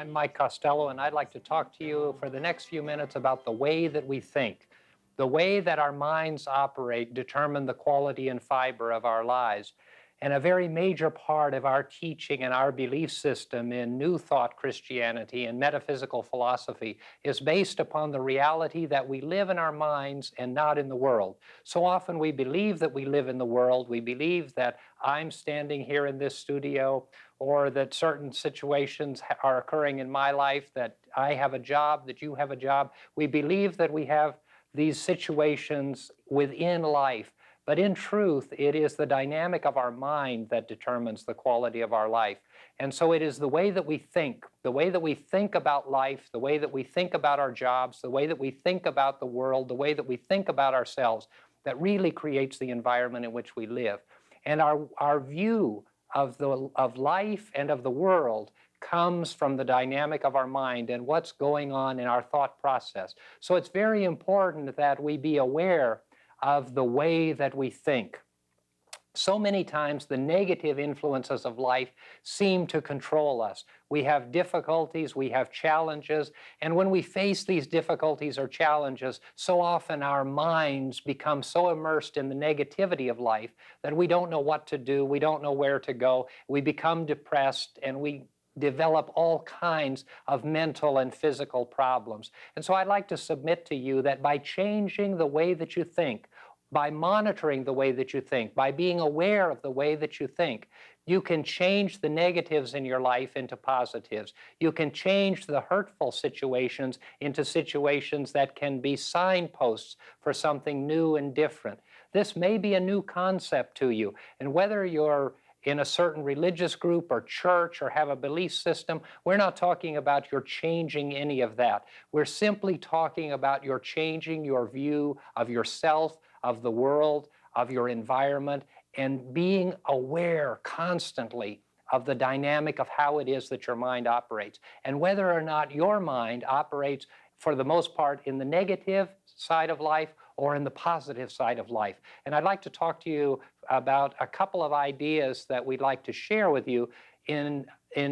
I'm Mike Costello, and I'd like to talk to you for the next few minutes about the way that we think. The way that our minds operate determine the quality and fiber of our lives. And a very major part of our teaching and our belief system in New Thought Christianity and metaphysical philosophy is based upon the reality that we live in our minds and not in the world. So often we believe that we live in the world. We believe that I'm standing here in this studio, or that certain situations are occurring in my life, that I have a job, that you have a job. We believe that we have these situations within life. But in truth, it is the dynamic of our mind that determines the quality of our life. And so it is the way that we think about life, the way that we think about our jobs, the way that we think about the world, the way that we think about ourselves, that really creates the environment in which we live. And our view of life and of the world comes from the dynamic of our mind and what's going on in our thought process. So it's very important that we be aware of the way that we think. So many times the negative influences of life seem to control us. We have difficulties, we have challenges, and when we face these difficulties or challenges, so often our minds become so immersed in the negativity of life that we don't know what to do, we don't know where to go, we become depressed, and we develop all kinds of mental and physical problems. And so I'd like to submit to you that by changing the way that you think, by monitoring the way that you think, by being aware of the way that you think, you can change the negatives in your life into positives. You can change the hurtful situations into situations that can be signposts for something new and different. This may be a new concept to you, and whether you're in a certain religious group or church or have a belief system, we're not talking about your changing any of that. We're simply talking about your changing your view of yourself, of the world, of your environment, and being aware constantly of the dynamic of how it is that your mind operates, and whether or not your mind operates for the most part in the negative side of life or in the positive side of life. And I'd like to talk to you about a couple of ideas that we'd like to share with you in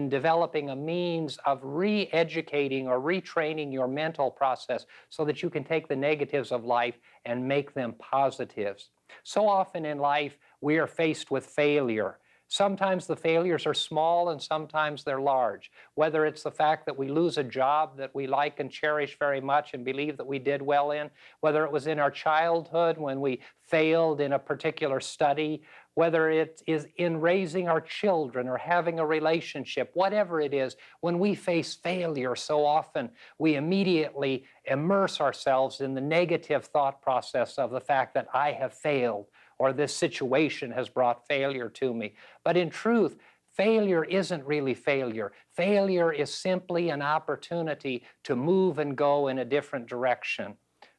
developing a means of re-educating or retraining your mental process so that you can take the negatives of life and make them positives. So often in life, we are faced with failure. Sometimes the failures are small and sometimes they're large. Whether it's the fact that we lose a job that we like and cherish very much and believe that we did well in, whether it was in our childhood when we failed in a particular study, whether it is in raising our children or having a relationship, whatever it is, when we face failure so often, we immediately immerse ourselves in the negative thought process of the fact that I have failed, or this situation has brought failure to me. But in truth, failure isn't really failure. Failure is simply an opportunity to move and go in a different direction.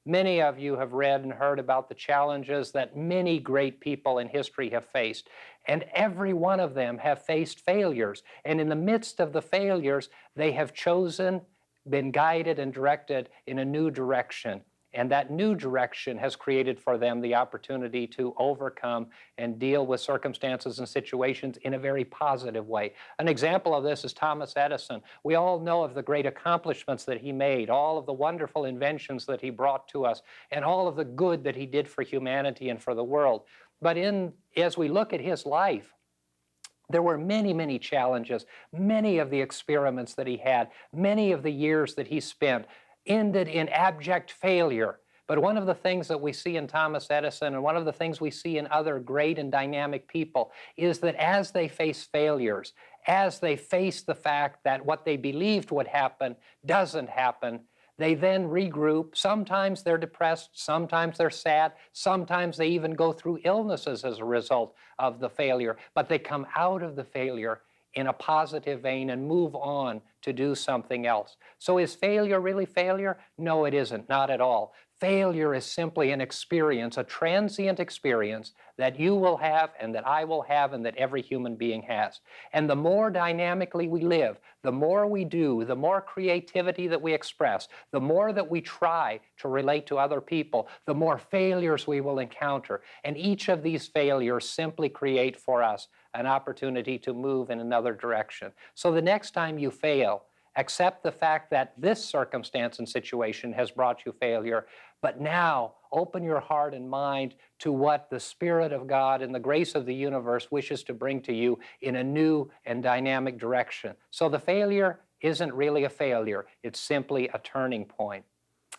Many of you have read and heard about the challenges that many great people in history have faced, and every one of them have faced failures. And in the midst of the failures, they have chosen, been guided and directed in a new direction. And that new direction has created for them the opportunity to overcome and deal with circumstances and situations in a very positive way. An example of this is Thomas Edison. We all know of the great accomplishments that he made, all of the wonderful inventions that he brought to us, and all of the good that he did for humanity and for the world. But as we look at his life, there were many, many challenges. Many of the experiments that he had, many of the years that he spent, ended in abject failure. But one of the things that we see in Thomas Edison, and one of the things we see in other great and dynamic people, is that as they face failures, as they face the fact that what they believed would happen doesn't happen, they then regroup. Sometimes they're depressed, sometimes they're sad, sometimes they even go through illnesses as a result of the failure, but they come out of the failure in a positive vein and move on to do something else. So is failure really failure? No, it isn't, not at all. Failure is simply an experience, a transient experience that you will have and that I will have and that every human being has. And the more dynamically we live, the more we do, the more creativity that we express, the more that we try to relate to other people, the more failures we will encounter. And each of these failures simply create for us an opportunity to move in another direction. So the next time you fail, Accept the fact that this circumstance and situation has brought you failure, but now open your heart and mind to what the Spirit of God and the grace of the universe wishes to bring to you in a new and dynamic direction. So the failure isn't really a failure, it's simply a turning point.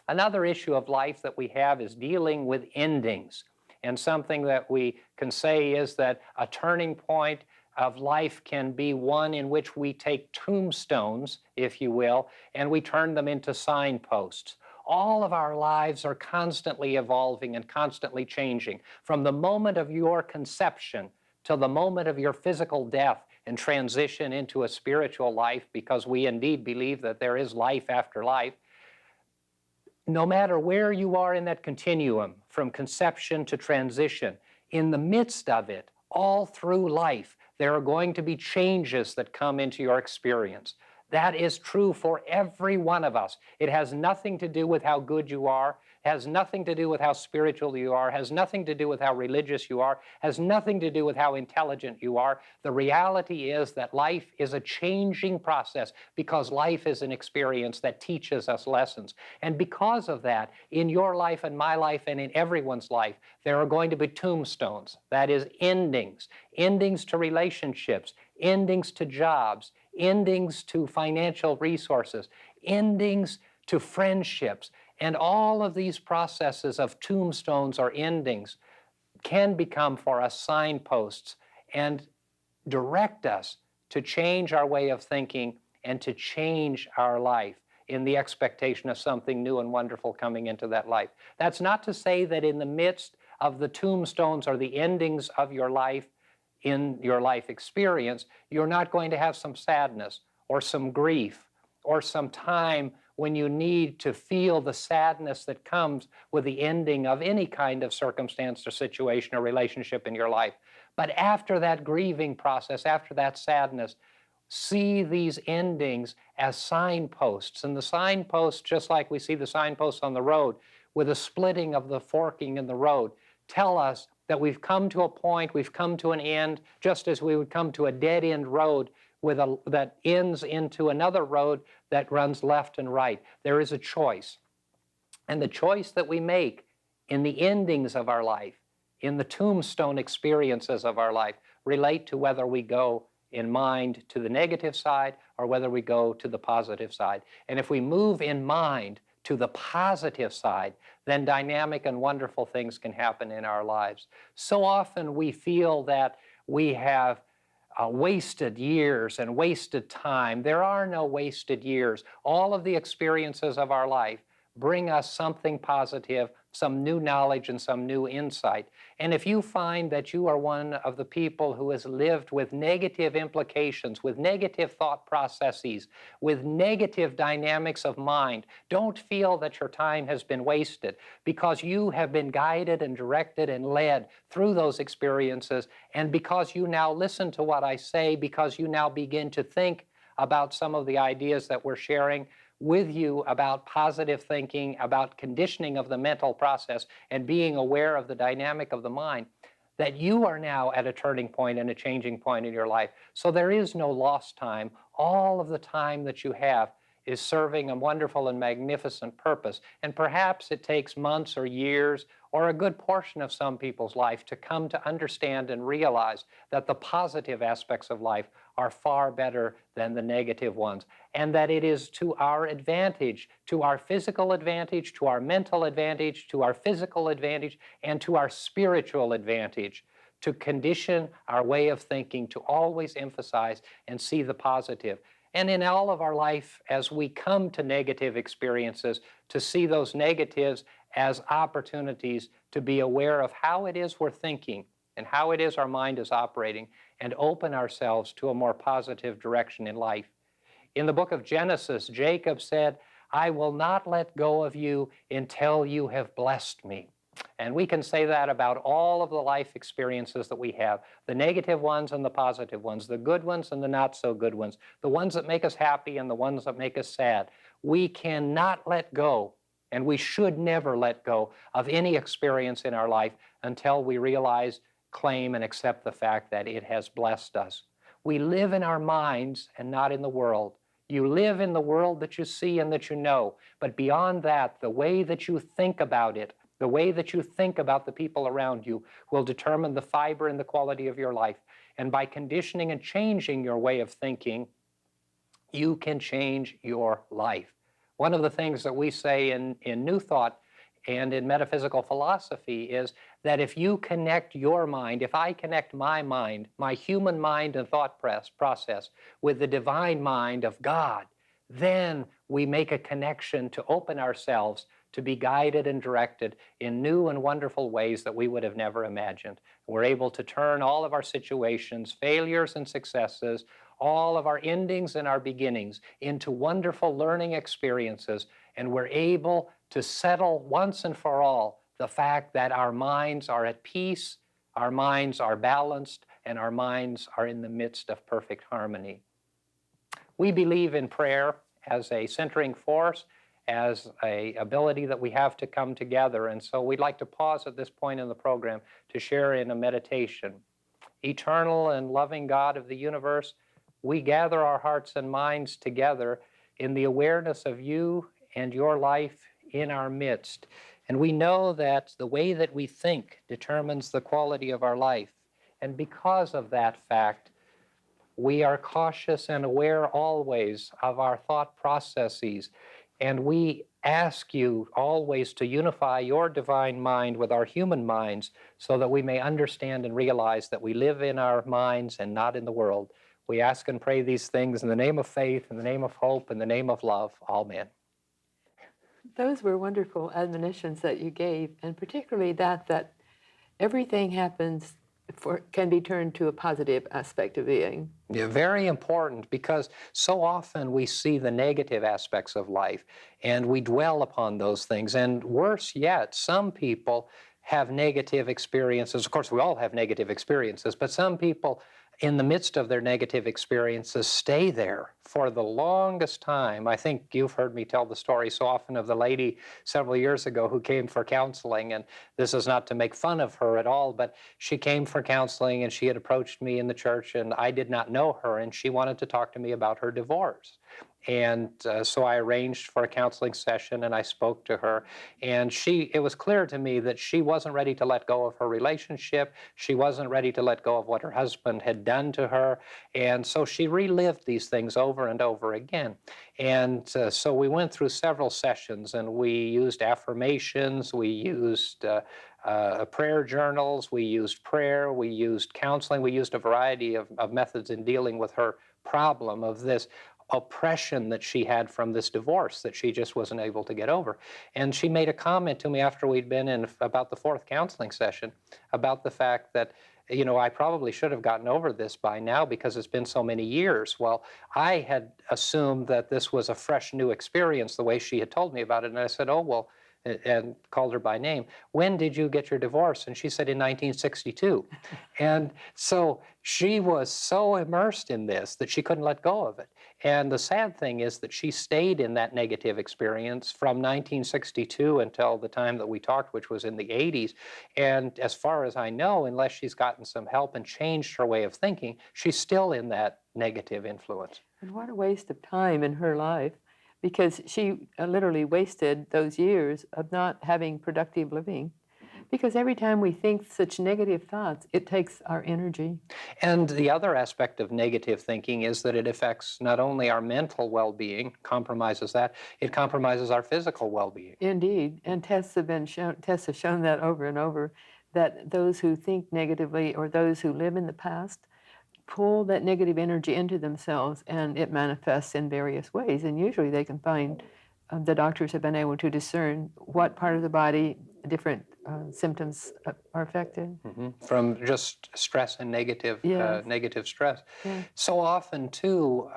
Another issue of life that we have is dealing with endings. And something that we can say is that a turning point of life can be one in which we take tombstones, if you will, and we turn them into signposts. All of our lives are constantly evolving and constantly changing. From the moment of your conception till the moment of your physical death and transition into a spiritual life, because we indeed believe that there is life after life, no matter where you are in that continuum, from conception to transition, in the midst of it, all through life, there are going to be changes that come into your experience. That is true for every one of us. It has nothing to do with how good you are, has nothing to do with how spiritual you are, has nothing to do with how religious you are, has nothing to do with how intelligent you are. The reality is that life is a changing process because life is an experience that teaches us lessons. And because of that, in your life and my life and in everyone's life, there are going to be tombstones. That is endings. Endings to relationships, endings to jobs, endings to financial resources, endings to friendships. And all of these processes of tombstones or endings can become for us signposts and direct us to change our way of thinking and to change our life in the expectation of something new and wonderful coming into that life. That's not to say that in the midst of the tombstones or the endings of your life, in your life experience, you're not going to have some sadness or some grief or some time when you need to feel the sadness that comes with the ending of any kind of circumstance or situation or relationship in your life. But after that grieving process, after that sadness, see these endings as signposts. And the signposts, just like we see the signposts on the road, with a splitting of the forking in the road, tell us that we've come to a point, we've come to an end, just as we would come to a dead-end road that ends into another road that runs left and right. There is a choice. And the choice that we make in the endings of our life, in the tombstone experiences of our life, relate to whether we go in mind to the negative side or whether we go to the positive side. And if we move in mind to the positive side, then dynamic and wonderful things can happen in our lives. So often we feel that we have wasted years and wasted time. There are no wasted years. All of the experiences of our life bring us something positive, some new knowledge and some new insight. And if you find that you are one of the people who has lived with negative implications, with negative thought processes, with negative dynamics of mind, don't feel that your time has been wasted, because you have been guided and directed and led through those experiences. And because you now listen to what I say, because you now begin to think about some of the ideas that we're sharing with you about positive thinking, about conditioning of the mental process, and being aware of the dynamic of the mind, that you are now at a turning point and a changing point in your life. So there is no lost time. All of the time that you have is serving a wonderful and magnificent purpose. And perhaps it takes months or years or a good portion of some people's life to come to understand and realize that the positive aspects of life are far better than the negative ones, and that it is to our advantage, to our physical advantage, to our mental advantage, to our physical advantage, and to our spiritual advantage to condition our way of thinking to always emphasize and see the positive. And in all of our life, as we come to negative experiences, to see those negatives as opportunities to be aware of how it is we're thinking and how it is our mind is operating, and open ourselves to a more positive direction in life. In the book of Genesis, Jacob said, "I will not let go of you until you have blessed me." And we can say that about all of the life experiences that we have, the negative ones and the positive ones, the good ones and the not so good ones, the ones that make us happy and the ones that make us sad. We cannot let go, and we should never let go of any experience in our life until we realize, claim, and accept the fact that it has blessed us. We live in our minds and not in the world. You live in the world that you see and that you know. But beyond that, the way that you think about it, the way that you think about the people around you will determine the fiber and the quality of your life. And by conditioning and changing your way of thinking, you can change your life. One of the things that we say in New Thought and in metaphysical philosophy is that if you connect your mind, if I connect my mind, my human mind and thought process with the divine mind of God, then we make a connection to open ourselves to be guided and directed in new and wonderful ways that we would have never imagined. We're able to turn all of our situations, failures and successes, all of our endings and our beginnings into wonderful learning experiences, and we're able to settle once and for all the fact that our minds are at peace, our minds are balanced, and our minds are in the midst of perfect harmony. We believe in prayer as a centering force, as an ability that we have to come together, and so we'd like to pause at this point in the program to share in a meditation. Eternal and loving God of the universe, we gather our hearts and minds together in the awareness of you and your life in our midst. And we know that the way that we think determines the quality of our life. And because of that fact, we are cautious and aware always of our thought processes. And we ask you always to unify your divine mind with our human minds so that we may understand and realize that we live in our minds and not in the world. We ask and pray these things in the name of faith, in the name of hope, in the name of love. Amen. Those were wonderful admonitions that you gave, and particularly that everything happens can be turned to a positive aspect of being. Yeah, very important, because so often we see the negative aspects of life and we dwell upon those things. And worse yet, some people have negative experiences. Of course, we all have negative experiences, but some people in the midst of their negative experiences stay there for the longest time. I think you've heard me tell the story so often of the lady several years ago who came for counseling, and this is not to make fun of her at all, but she came for counseling and she had approached me in the church, and I did not know her, and she wanted to talk to me about her divorce. And so I arranged for a counseling session, and I spoke to her, and it was clear to me that she wasn't ready to let go of her relationship. She wasn't ready to let go of what her husband had done to her, and so she relived these things over and over again. And so we went through several sessions, and we used affirmations, we used prayer journals, we used prayer, we used counseling, we used a variety of methods in dealing with her problem of this oppression that she had from this divorce that she just wasn't able to get over. And she made a comment to me after we'd been in about the fourth counseling session about the fact that, you know, I probably should have gotten over this by now because it's been so many years. Well, I had assumed that this was a fresh new experience the way she had told me about it. And I said, oh, well, and called her by name. When did you get your divorce? And she said, in 1962. And so she was so immersed in this that she couldn't let go of it. And the sad thing is that she stayed in that negative experience from 1962 until the time that we talked, which was in the 80s. And as far as I know, unless she's gotten some help and changed her way of thinking, she's still in that negative influence. And what a waste of time in her life, because she literally wasted those years of not having productive living. Because every time we think such negative thoughts, it takes our energy. And the other aspect of negative thinking is that it affects not only our mental well-being, compromises that, it compromises our physical well-being. Indeed, and tests have shown that over and over, that those who think negatively or those who live in the past pull that negative energy into themselves, and it manifests in various ways. And usually they can find, the doctors have been able to discern what part of the body different symptoms are affected. Mm-hmm. From just stress and negative stress. Yes. So often, too,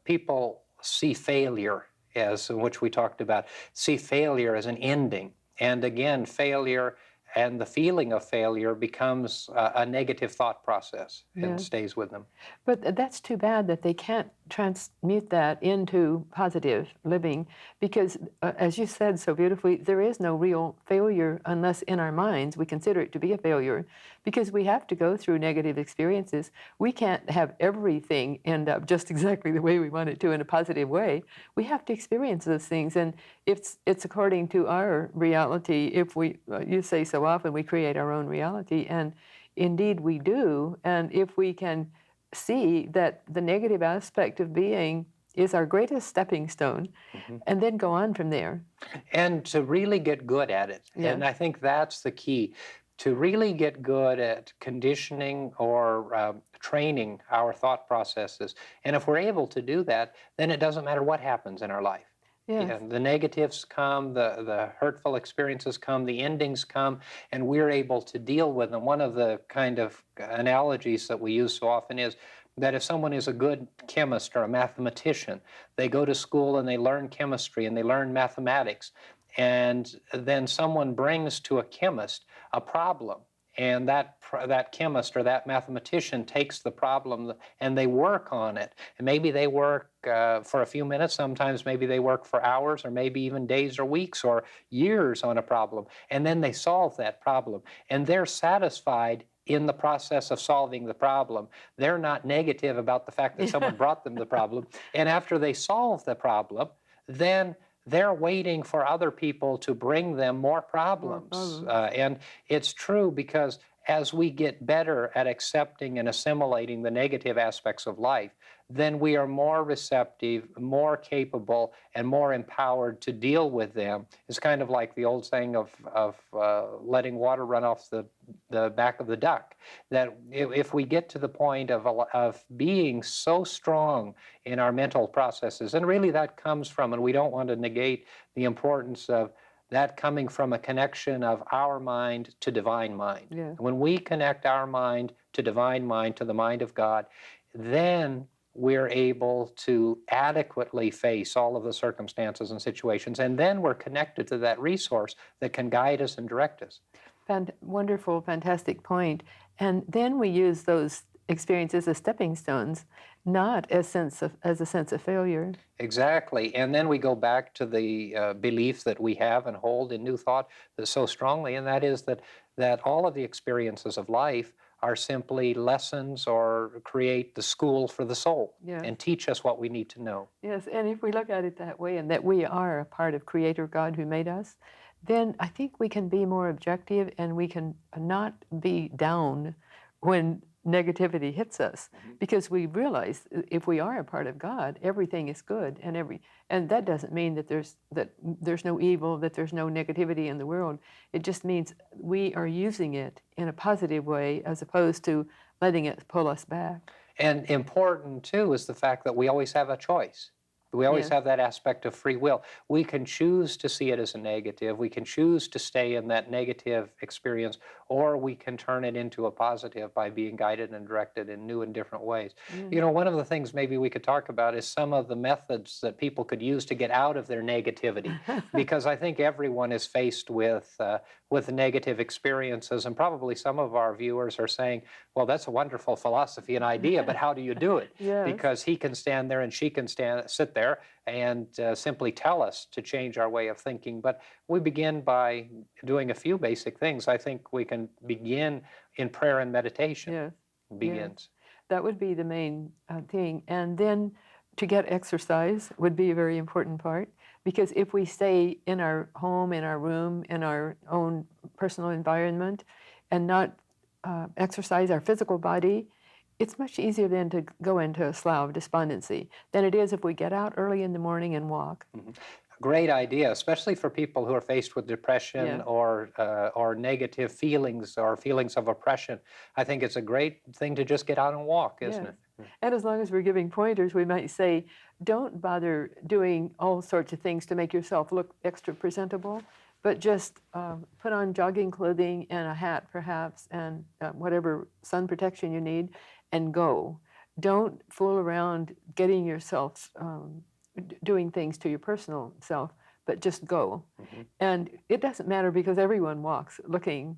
people see failure, as which we talked about, see failure as an ending. And again, failure and the feeling of failure becomes a negative thought process and stays with them. But that's too bad that they can't transmute that into positive living, because as you said so beautifully, there is no real failure unless in our minds we consider it to be a failure, because we have to go through negative experiences. We can't have everything end up just exactly the way we want it to in a positive way. We have to experience those things, and it's according to our reality. If we, you say so often, we create our own reality, and indeed we do. And if we can see that the negative aspect of being is our greatest stepping stone, and then go on from there. And to really get good at it. Yeah. And I think that's the key, to really get good at conditioning or training our thought processes. And if we're able to do that, then it doesn't matter what happens in our life. Yes. Yeah, the negatives come, the hurtful experiences come, the endings come, and we're able to deal with them. One of the kind of analogies that we use so often is that if someone is a good chemist or a mathematician, they go to school and they learn chemistry and they learn mathematics, and then someone brings to a chemist a problem, and that chemist or that mathematician takes the problem and they work on it. And maybe they work for a few minutes, sometimes maybe they work for hours or maybe even days or weeks or years on a problem. And then they solve that problem. And they're satisfied in the process of solving the problem. They're not negative about the fact that someone brought them the problem. And after they solve the problem, then they're waiting for other people to bring them more problems. And it's true, because as we get better at accepting and assimilating the negative aspects of life, then we are more receptive, more capable, and more empowered to deal with them. It's kind of like the old saying of letting water run off the back of the duck, that if we get to the point of being so strong in our mental processes, and really that comes from, and we don't want to negate the importance of that coming from a connection of our mind to divine mind. Yeah. When we connect our mind to divine mind, to the mind of God, then we're able to adequately face all of the circumstances and situations, and then we're connected to that resource that can guide us and direct us. Wonderful, fantastic point. And then we use those experiences as stepping stones, not as a sense of failure. Exactly. And then we go back to the belief that we have and hold in New Thought so strongly, and that is that all of the experiences of life are simply lessons or create the school for the soul, Yes. and teach us what we need to know. Yes, and if we look at it that way, and that we are a part of Creator God who made us, then I think we can be more objective, and we can not be down when negativity hits us, because we realize if we are a part of God, everything is good, and that doesn't mean that there's no evil, that there's no negativity in the world. It just means we are using it in a positive way as opposed to letting it pull us back. And important, too, is the fact that we always have a choice. We always Yes. have that aspect of free will. We can choose to see it as a negative. We can choose to stay in that negative experience, or we can turn it into a positive by being guided and directed in new and different ways. You know, one of the things maybe we could talk about is some of the methods that people could use to get out of their negativity, because I think everyone is faced with negative experiences, and probably some of our viewers are saying, well, that's a wonderful philosophy and idea, but how do you do it? Yes. Because he can stand there and she can sit there and simply tell us to change our way of thinking. But we begin by doing a few basic things. I think we can begin in prayer and meditation. Yes. Begins. That would be the main thing. And then to get exercise would be a very important part, because if we stay in our home, in our room, in our own personal environment, and not exercise our physical body, it's much easier then to go into a slough of despondency than it is if we get out early in the morning and walk. Great idea, especially for people who are faced with depression. Yeah. or negative feelings or feelings of oppression. I think it's a great thing to just get out and walk, isn't Yes. it? And as long as we're giving pointers, we might say, don't bother doing all sorts of things to make yourself look extra presentable, but just put on jogging clothing and a hat perhaps, and whatever sun protection you need, and go. Don't fool around getting yourself doing things to your personal self, but just go. And it doesn't matter, because everyone walks looking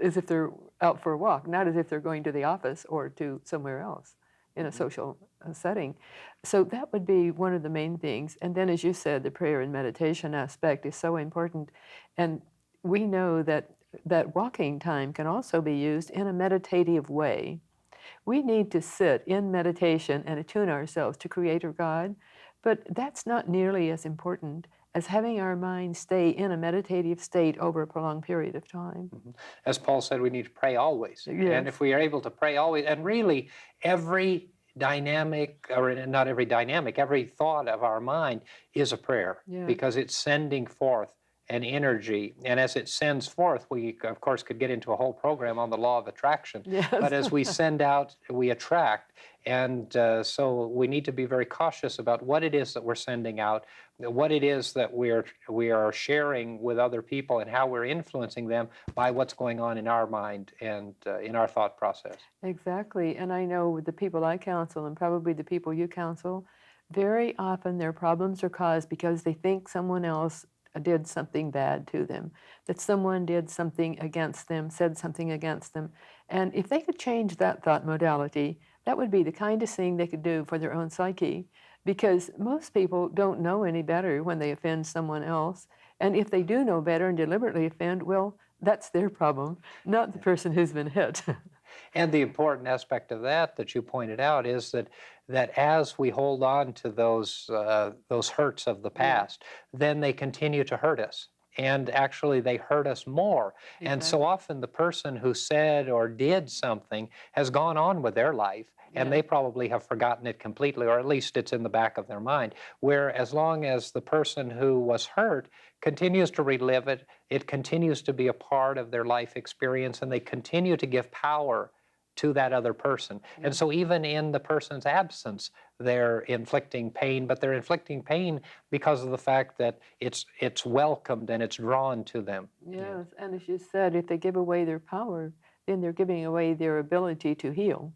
as if they're out for a walk, not as if they're going to the office or to somewhere else in a social setting. So that would be one of the main things. And then, as you said, the prayer and meditation aspect is so important. And we know that walking time can also be used in a meditative way. We need to sit in meditation and attune ourselves to Creator God, but that's not nearly as important as having our mind stay in a meditative state over a prolonged period of time. As Paul said, we need to pray always. Yes. And if we are able to pray always, and really every dynamic, or not every dynamic, every thought of our mind is a prayer, Yeah. because it's sending forth an energy. And as it sends forth, we, of course, could get into a whole program on the law of attraction. Yes. But as we send out, we attract. And so we need to be very cautious about what it is that we're sending out, what it is that we are sharing with other people, and how we're influencing them by what's going on in our mind and in our thought process. Exactly. And I know with the people I counsel, and probably the people you counsel, very often their problems are caused because they think someone else did something bad to them, that someone did something against them, said something against them. And if they could change that thought modality, that would be the kindest thing they could do for their own psyche, because most people don't know any better when they offend someone else. And if they do know better and deliberately offend, well, that's their problem, not the person who's been hit. And the important aspect of that you pointed out is that as we hold on to those hurts of the past, then they continue to hurt us. And actually, they hurt us more. Exactly. And so often the person who said or did something has gone on with their life, and they probably have forgotten it completely, or at least it's in the back of their mind. Where as long as the person who was hurt continues to relive it, it continues to be a part of their life experience, and they continue to give power to that other person. And so even in the person's absence, they're inflicting pain, but they're inflicting pain because of the fact that it's welcomed and it's drawn to them. Yes, and as you said, if they give away their power, then they're giving away their ability to heal.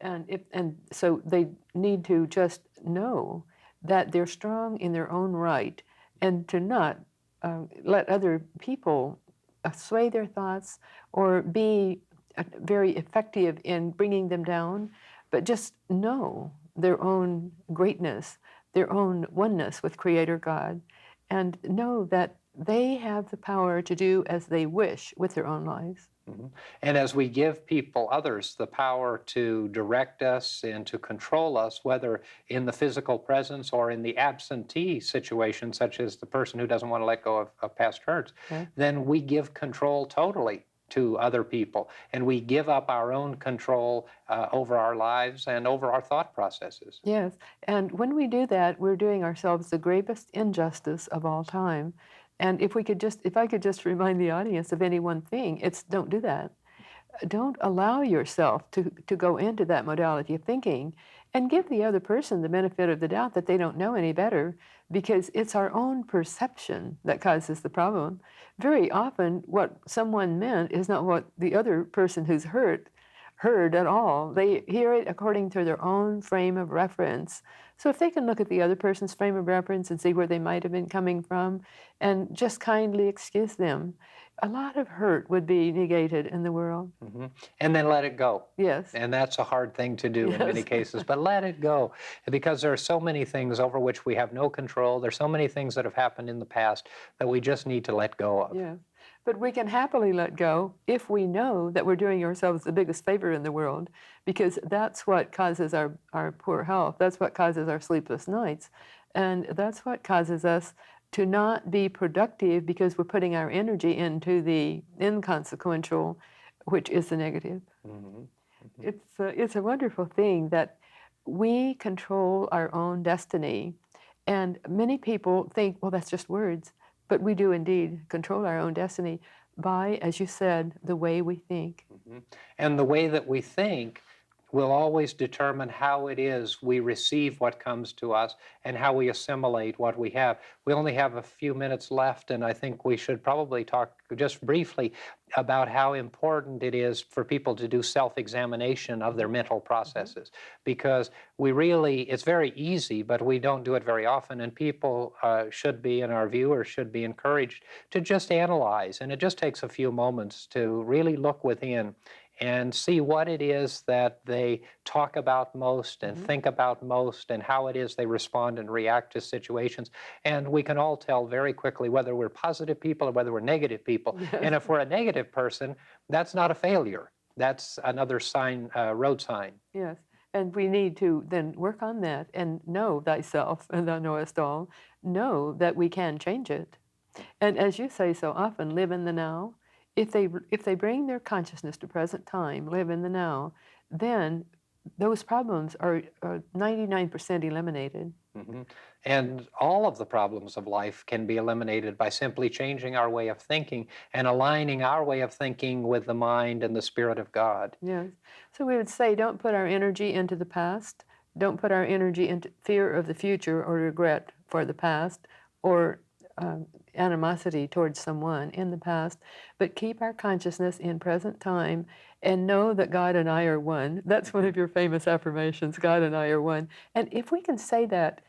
And so they need to just know that they're strong in their own right, and to not let other people sway their thoughts or be very effective in bringing them down, but just know their own greatness, their own oneness with Creator God, and know that they have the power to do as they wish with their own lives. And as we give people, others, the power to direct us and to control us, whether in the physical presence or in the absentee situation, such as the person who doesn't want to let go of past hurts, then we give control totally to other people, and we give up our own control over our lives and over our thought processes. Yes, and when we do that, we're doing ourselves the gravest injustice of all time. And if I could just remind the audience of any one thing, it's don't do that. Don't allow yourself to go into that modality of thinking, and give the other person the benefit of the doubt that they don't know any better, because it's our own perception that causes the problem. Very often, what someone meant is not what the other person who's heard at all. They hear it according to their own frame of reference. So if they can look at the other person's frame of reference and see where they might have been coming from and just kindly excuse them, a lot of hurt would be negated in the world. And then let it go. Yes. And that's a hard thing to do in many cases, but let it go, because there are so many things over which we have no control. There's so many things that have happened in the past that we just need to let go of. Yeah. But we can happily let go if we know that we're doing ourselves the biggest favor in the world, because that's what causes our poor health. That's what causes our sleepless nights. And that's what causes us to not be productive, because we're putting our energy into the inconsequential, which is the negative. It's a wonderful thing that we control our own destiny. And many people think, well, that's just words. But we do indeed control our own destiny by, as you said, the way we think. And the way that we think will always determine how it is we receive what comes to us and how we assimilate what we have. We only have a few minutes left, and I think we should probably talk just briefly about how important it is for people to do self-examination of their mental processes, because it's very easy, but we don't do it very often, and people should be, and our viewers should be encouraged to just analyze, and it just takes a few moments to really look within and see what it is that they talk about most and Mhm. think about most and how it is they respond and react to situations. And we can all tell very quickly whether we're positive people or whether we're negative people. Yes. And if we're a negative person, that's not a failure. That's another sign, road sign. Yes, and we need to then work on that and know thyself, and thou knowest all. Know that we can change it, and as you say so often, live in the now. If they bring their consciousness to present time, live in the now, then those problems are 99% eliminated. hmm And all of the problems of life can be eliminated by simply changing our way of thinking and aligning our way of thinking with the mind and the Spirit of God. Yes. So we would say, don't put our energy into the past. Don't put our energy into fear of the future or regret for the past or animosity towards someone in the past, but keep our consciousness in present time and know that God and I are one. That's one of your famous affirmations, God and I are one. And if we can say that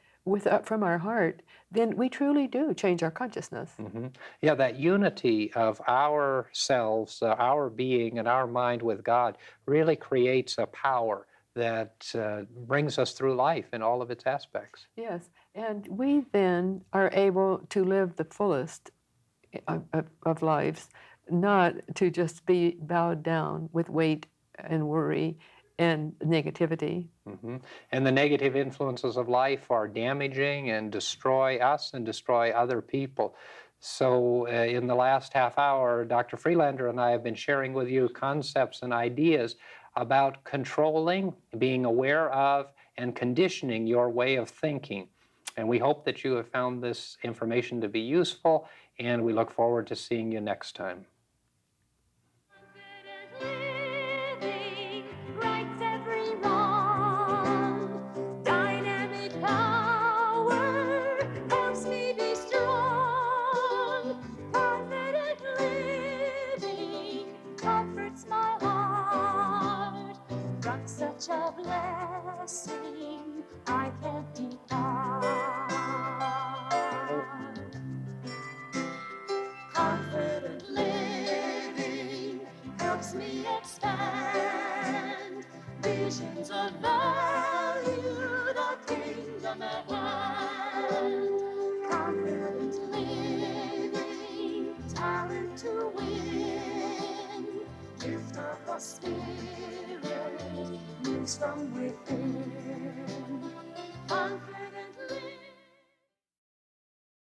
from our heart, then we truly do change our consciousness. hmm Yeah, that unity of ourselves, our being, and our mind with God really creates a power that brings us through life in all of its aspects. Yes, and we then are able to live the fullest of lives, not to just be bowed down with weight and worry and negativity. hmm And the negative influences of life are damaging and destroy us and destroy other people. So, in the last half hour, Dr. Freelander and I have been sharing with you concepts and ideas about controlling, being aware of, and conditioning your way of thinking. And we hope that you have found this information to be useful, and we look forward to seeing you next time. Living rights every wrong. Dynamic power helps me be strong. Confident living comforts my heart. From such a blessing I can't depart. Confident living helps me expand visions of value, the kingdom at hand. Confident living, talent to win, gift of the Spirit moves from within. Confident